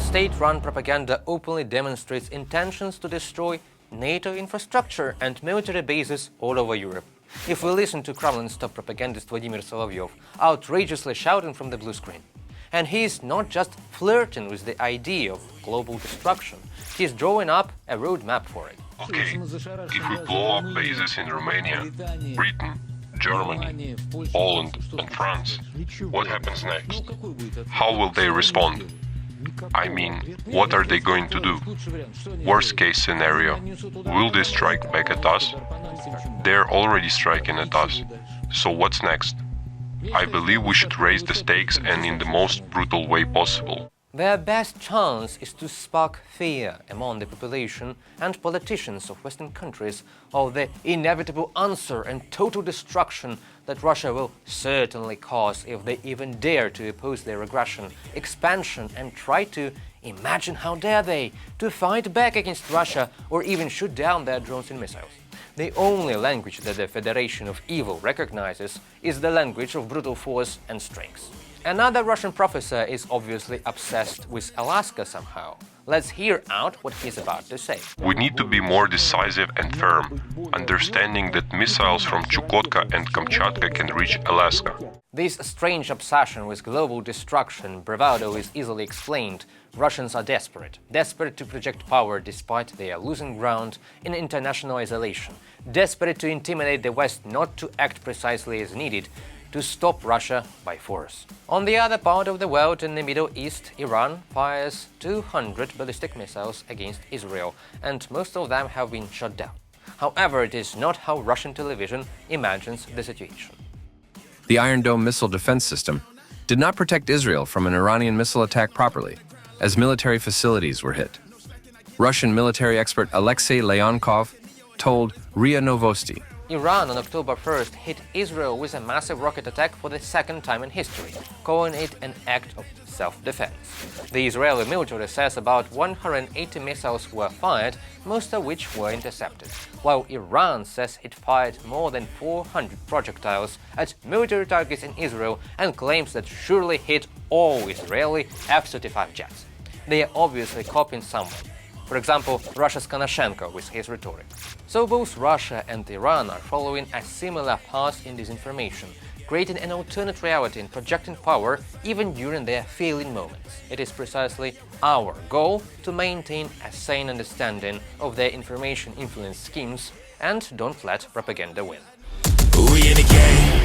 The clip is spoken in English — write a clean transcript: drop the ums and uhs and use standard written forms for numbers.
state-run propaganda openly demonstrates intentions to destroy NATO infrastructure and military bases all over Europe. If we listen to Kremlin's top propagandist Vladimir Solovyov outrageously shouting from the blue screen. And he is not just flirting with the idea of global destruction, he is drawing up a roadmap for it. Okay, if we blow up bases in Romania, Britain, Germany, Poland and France, what happens next? How will they respond? I mean, what are they going to do? Worst case scenario, will they strike back at us? They're already striking at us, so what's next? I believe we should raise the stakes and in the most brutal way possible. Their best chance is to spark fear among the population and politicians of Western countries of the inevitable answer and total destruction that Russia will certainly cause if they even dare to oppose their aggression, expansion and try to imagine how dare they to fight back against Russia or even shoot down their drones and missiles. The only language that the Federation of Evil recognizes is the language of brutal force and strength. Another Russian professor is obviously obsessed with Alaska somehow. Let's hear out what he's about to say. We need to be more decisive and firm, understanding that missiles from Chukotka and Kamchatka can reach Alaska. This strange obsession with global destruction bravado is easily explained. Russians are desperate to project power despite their losing ground in international isolation, desperate to intimidate the West not to act precisely as needed, to stop Russia by force. On the other part of the world, in the Middle East, Iran fires 200 ballistic missiles against Israel, and most of them have been shot down. However, it is not how Russian television imagines the situation. The Iron Dome missile defense system did not protect Israel from an Iranian missile attack properly, as military facilities were hit. Russian military expert Alexei Leonkov told RIA Novosti, Iran on October 1st hit Israel with a massive rocket attack for the second time in history, calling it an act of self-defense. The Israeli military says about 180 missiles were fired, most of which were intercepted, while Iran says it fired more than 400 projectiles at military targets in Israel and claims that surely hit all Israeli F-35 jets. They are obviously copying someone. For example, Russia's Konashenko with his rhetoric. So both Russia and Iran are following a similar path in disinformation, creating an alternate reality and projecting power even during their failing moments. It is precisely our goal to maintain a sane understanding of their information influence schemes and don't let propaganda win. We in the game.